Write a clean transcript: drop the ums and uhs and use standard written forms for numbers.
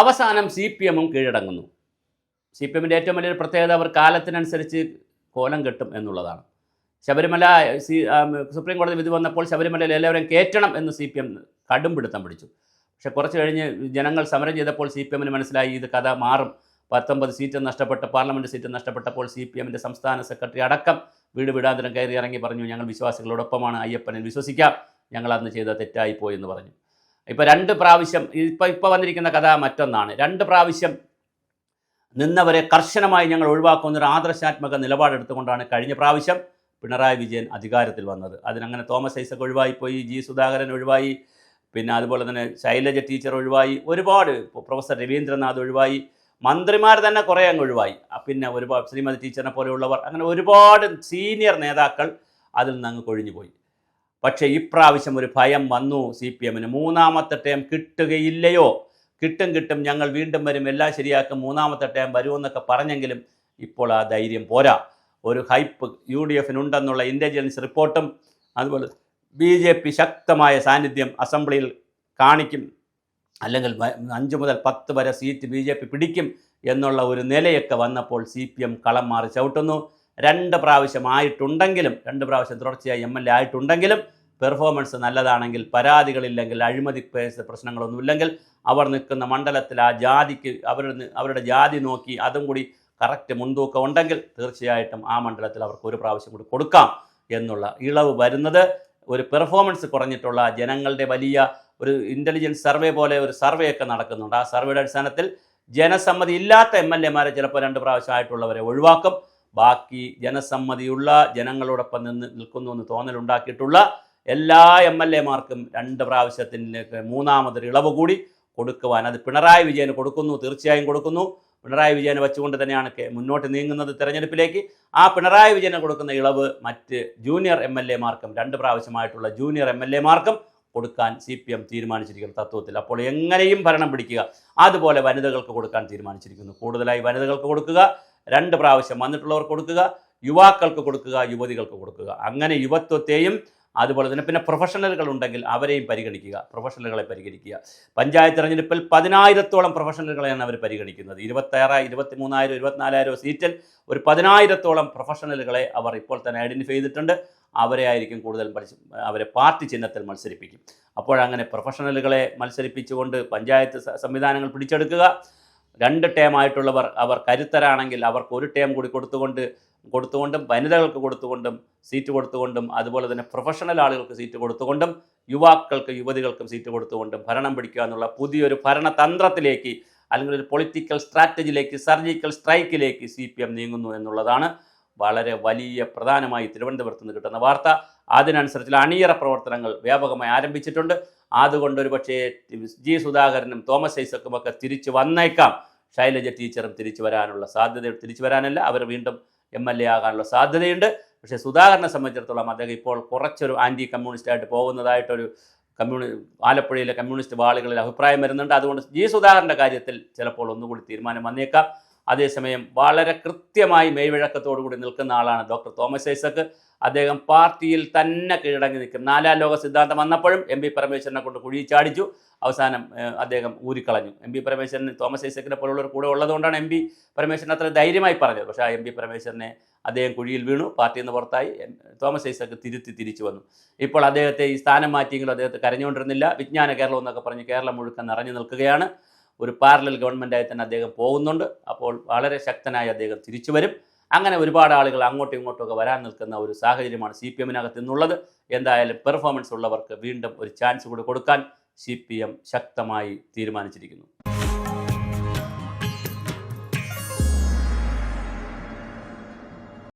അവസാനം CPM-ഉം കീഴടങ്ങുന്നു. CPM-ൻ്റെ ഏറ്റവും വലിയൊരു പ്രത്യേകത അവർ കാലത്തിനനുസരിച്ച് കോലം കെട്ടും എന്നുള്ളതാണ്. ശബരിമല സുപ്രീം കോടതി വിധി വന്നപ്പോൾ ശബരിമലയിൽ എല്ലാവരും കയറ്റണം എന്ന് CPM കടും പിടുത്തം പിടിച്ചു. പക്ഷേ കുറച്ച് കഴിഞ്ഞ് ജനങ്ങൾ സമരം ചെയ്തപ്പോൾ CPM-ന് മനസ്സിലായി ഇത് കഥ മാറും. 19 സീറ്റ് നഷ്ടപ്പെട്ട പാർലമെൻറ്റ് സീറ്റ് നഷ്ടപ്പെട്ടപ്പോൾ CPM-ൻ്റെ സംസ്ഥാന സെക്രട്ടറി അടക്കം വീട് വീടാന്തരം കയറി ഇറങ്ങി പറഞ്ഞു, ഞങ്ങൾ വിശ്വാസികളോടൊപ്പമാണ്, അയ്യപ്പനിൽ വിശ്വസിക്കാം, ഞങ്ങൾ അന്ന് ചെയ്ത തെറ്റായിപ്പോയി എന്ന് പറഞ്ഞു. ഇപ്പോൾ 2 പ്രാവശ്യം ഇപ്പോൾ വന്നിരിക്കുന്ന കഥ മറ്റൊന്നാണ്. 2 പ്രാവശ്യം നിന്നവരെ കർശനമായി ഞങ്ങൾ ഒഴിവാക്കുന്നൊരു ആദർശാത്മക നിലപാടെടുത്തുകൊണ്ടാണ് കഴിഞ്ഞ പ്രാവശ്യം പിണറായി വിജയൻ അധികാരത്തിൽ വന്നത്. അതിനങ്ങനെ തോമസ് ഐസക് ഒഴിവായിപ്പോയി, G. സുധാകരൻ ഒഴിവായി, പിന്നെ അതുപോലെ തന്നെ ശൈലജ ടീച്ചർ ഒഴിവായി, ഒരുപാട് പ്രൊഫസർ രവീന്ദ്രനാഥ് ഒഴിവായി, മന്ത്രിമാർ തന്നെ കുറേ അങ്ങ് ഒഴിവായി. പിന്നെ ഒരുപാട് ശ്രീമതി ടീച്ചറിനെ പോലെയുള്ളവർ, അങ്ങനെ ഒരുപാട് സീനിയർ നേതാക്കൾ അതിൽ നിന്ന് അങ്ങ് കൊഴിഞ്ഞുപോയി. പക്ഷേ ഇപ്രാവശ്യം ഒരു ഭയം വന്നു CPM-ന്. 3ാമത്തെ ടേം കിട്ടുകയില്ലയോ? കിട്ടും, ഞങ്ങൾ വീണ്ടും വരും, എല്ലാം ശരിയാക്കും, 3ാമത്തെ ടേം വരുമെന്നൊക്കെ പറഞ്ഞെങ്കിലും ഇപ്പോൾ ആ ധൈര്യം പോരാ. ഒരു ഹൈപ്പ് UDF-നുണ്ടെന്നുള്ള ഇൻ്റലിജൻസ് റിപ്പോർട്ടും അതുപോലെ BJP ശക്തമായ സാന്നിധ്യം അസംബ്ലിയിൽ കാണിക്കും, അല്ലെങ്കിൽ 5 മുതൽ 10 വരെ സീറ്റ് BJP പിടിക്കും എന്നുള്ള ഒരു നിലയൊക്കെ വന്നപ്പോൾ CPM കളം മാറി ചവിട്ടുന്നു. 2 പ്രാവശ്യം ആയിട്ടുണ്ടെങ്കിലും, 2 പ്രാവശ്യം തുടർച്ചയായി MLA ആയിട്ടുണ്ടെങ്കിലും പെർഫോമൻസ് നല്ലതാണെങ്കിൽ, പരാതികളില്ലെങ്കിൽ, അഴിമതി പ്രശ്നങ്ങളൊന്നുമില്ലെങ്കിൽ, അവർ നിൽക്കുന്ന മണ്ഡലത്തിൽ ആ ജാതിക്ക് അവരുടെ ജാതി നോക്കി അതും കൂടി കറക്റ്റ് മുൻതൂക്കം ഉണ്ടെങ്കിൽ തീർച്ചയായിട്ടും ആ മണ്ഡലത്തിൽ അവർക്ക് ഒരു പ്രാവശ്യം കൂടി കൊടുക്കാം എന്നുള്ള ഇളവ് വരുന്നത് ഒരു പെർഫോമൻസ് കുറഞ്ഞിട്ടുള്ള ജനങ്ങളുടെ വലിയ ഒരു ഇൻ്റലിജൻസ് സർവേ പോലെ ഒരു സർവേ ഒക്കെ നടക്കുന്നുണ്ട്. ആ സർവേയുടെ അടിസ്ഥാനത്തിൽ ജനസമ്മതി ഇല്ലാത്ത MLA-മാരെ ചിലപ്പോൾ 2 പ്രാവശ്യമായിട്ടുള്ളവരെ ഒഴിവാക്കും. ബാക്കി ജനസമ്മതിയുള്ള ജനങ്ങളോടൊപ്പം നിൽക്കുന്നു എന്ന് തോന്നലുണ്ടാക്കിയിട്ടുള്ള എല്ലാ MLA-മാർക്കും 2 പ്രാവശ്യത്തിലേക്ക് 3ാമതൊരു ഇളവ് കൂടി കൊടുക്കുവാൻ അത് പിണറായി വിജയന് കൊടുക്കുന്നു, തീർച്ചയായും കൊടുക്കുന്നു. പിണറായി വിജയനെ വെച്ചുകൊണ്ട് തന്നെയാണ് മുന്നോട്ട് നീങ്ങുന്നത് തെരഞ്ഞെടുപ്പിലേക്ക്. ആ പിണറായി വിജയന് കൊടുക്കുന്ന ഇളവ് മറ്റ് ജൂനിയർ MLA-മാർക്കും 2 പ്രാവശ്യമായിട്ടുള്ള ജൂനിയർ MLA-മാർക്കും കൊടുക്കാൻ CPM തീരുമാനിച്ചിരിക്കുന്ന തത്വത്തിൽ. അപ്പോൾ എങ്ങനെയും ഭരണം പിടിക്കുക. അതുപോലെ വനിതകൾക്ക് കൊടുക്കാൻ തീരുമാനിച്ചിരിക്കുന്നു. കൂടുതലായി വനിതകൾക്ക് കൊടുക്കുക, 2 പ്രാവശ്യം വന്നിട്ടുള്ളവർക്ക് കൊടുക്കുക, യുവാക്കൾക്ക് കൊടുക്കുക, യുവതികൾക്ക് കൊടുക്കുക. അങ്ങനെ യുവത്വത്തെയും അതുപോലെ തന്നെ പിന്നെ പ്രൊഫഷണലുകൾ ഉണ്ടെങ്കിൽ അവരെയും പരിഗണിക്കുക, പ്രൊഫഷണലുകളെ പരിഗണിക്കുക. പഞ്ചായത്ത് തെരഞ്ഞെടുപ്പിൽ 10,000-ഓളം പ്രൊഫഷണലുകളെയാണ് അവർ പരിഗണിക്കുന്നത്. 26,000, 23,000, 24,000 സീറ്റിൽ ഒരു 10,000-ഓളം പ്രൊഫഷണലുകളെ അവർ ഇപ്പോൾ തന്നെ ഐഡൻറ്റിഫൈ ചെയ്തിട്ടുണ്ട്. അവരെ ആയിരിക്കും കൂടുതൽ അവരെ പാർട്ടി ചിഹ്നത്തിൽ മത്സരിപ്പിക്കും. അപ്പോഴങ്ങനെ പ്രൊഫഷണലുകളെ മത്സരിപ്പിച്ചുകൊണ്ട് പഞ്ചായത്ത് സംവിധാനങ്ങൾ പിടിച്ചെടുക്കുക. 2 ടേം ആയിട്ടുള്ളവർ അവർ കരുത്തരാണെങ്കിൽ അവർക്ക് 1 ടേം കൂടി കൊടുത്തുകൊണ്ടും വനിതകൾക്ക് കൊടുത്തുകൊണ്ടും സീറ്റ് കൊടുത്തുകൊണ്ടും അതുപോലെ തന്നെ പ്രൊഫഷണൽ ആളുകൾക്ക് സീറ്റ് കൊടുത്തുകൊണ്ടും യുവാക്കൾക്ക് യുവതികൾക്കും സീറ്റ് കൊടുത്തുകൊണ്ടും ഭരണം പിടിക്കുക എന്നുള്ള പുതിയൊരു ഭരണതന്ത്രത്തിലേക്ക്, അല്ലെങ്കിൽ ഒരു പൊളിറ്റിക്കൽ സ്ട്രാറ്റജിയിലേക്ക്, സർജിക്കൽ സ്ട്രൈക്കിലേക്ക് CPM നീങ്ങുന്നു എന്നുള്ളതാണ് വളരെ വലിയ പ്രധാനമായി തിരുവനന്തപുരത്ത് നിന്ന് കിട്ടുന്ന വാർത്ത. അതിനനുസരിച്ചുള്ള അണിയറ പ്രവർത്തനങ്ങൾ വ്യാപകമായി ആരംഭിച്ചിട്ടുണ്ട്. അതുകൊണ്ട് ഒരു പക്ഷേ G. സുധാകരനും തോമസ് ഐസക്കുമൊക്കെ തിരിച്ചു വന്നേക്കാം. ശൈലജ ടീച്ചറും തിരിച്ചു വരാനല്ല, അവർ വീണ്ടും MLA ആകാനുള്ള സാധ്യതയുണ്ട്. പക്ഷേ സുധാകരനെ സംബന്ധിച്ചിടത്തോളം അദ്ദേഹം ഇപ്പോൾ കുറച്ചൊരു ആൻറ്റി കമ്മ്യൂണിസ്റ്റായിട്ട് പോകുന്നതായിട്ടൊരു ആലപ്പുഴയിലെ കമ്മ്യൂണിസ്റ്റ് വാളുകളിൽ അഭിപ്രായം വരുന്നുണ്ട്. അതുകൊണ്ട് G. സുധാകരൻ്റെ കാര്യത്തിൽ ചിലപ്പോൾ ഒന്നുകൂടി തീരുമാനം വന്നേക്കാം. അതേസമയം വളരെ കൃത്യമായി മെയ്വഴക്കത്തോടുകൂടി നിൽക്കുന്ന ആളാണ് ഡോക്ടർ തോമസ് ഐസക്. അദ്ദേഹം പാർട്ടിയിൽ തന്നെ കീഴടങ്ങി നിൽക്കും. 4ാം ലോക സിദ്ധാന്തം വന്നപ്പോഴും MB പരമേശ്വരനെ കൊണ്ട് കുഴി ചാടിച്ചു. അവസാനം അദ്ദേഹം ഊരിക്കളഞ്ഞു. MB പരമേശ്വരൻ തോമസ് ഐസക്കിനെ പോലുള്ളവർ കൂടെ ഉള്ളതുകൊണ്ടാണ് MB പരമേശ്വരൻ അത്ര ധൈര്യമായി പറഞ്ഞത്. പക്ഷേ ആ MB പരമേശ്വരനെ അദ്ദേഹം കുഴിയിൽ വീണു, പാർട്ടിയിൽ നിന്ന് പുറത്തായി. തോമസ് ഐസക് തിരിച്ചു വന്നു. ഇപ്പോൾ അദ്ദേഹത്തെ ഈ സ്ഥാനം മാറ്റിയെങ്കിലും അദ്ദേഹത്തെ കരഞ്ഞുകൊണ്ടിരുന്നില്ല. വിജ്ഞാന കേരളം എന്നൊക്കെ പറഞ്ഞ് കേരളം മുഴുവൻ നിറഞ്ഞു നിൽക്കുകയാണ്. ഒരു പാരലൽ ഗവൺമെൻറ്റായി തന്നെ അദ്ദേഹം പോകുന്നുണ്ട്. അപ്പോൾ വളരെ ശക്തനായി അദ്ദേഹം തിരിച്ചു വരും. അങ്ങനെ ഒരുപാട് ആളുകൾ അങ്ങോട്ടും ഇങ്ങോട്ടുമൊക്കെ വരാൻ നിൽക്കുന്ന ഒരു സാഹചര്യമാണ് CPM-നകത്ത് നിന്നുള്ളത്. എന്തായാലും പെർഫോമൻസ് ഉള്ളവർക്ക് വീണ്ടും ഒരു ചാൻസ് കൂടി കൊടുക്കാൻ CPM ശക്തമായി തീരുമാനിച്ചിരിക്കുന്നു.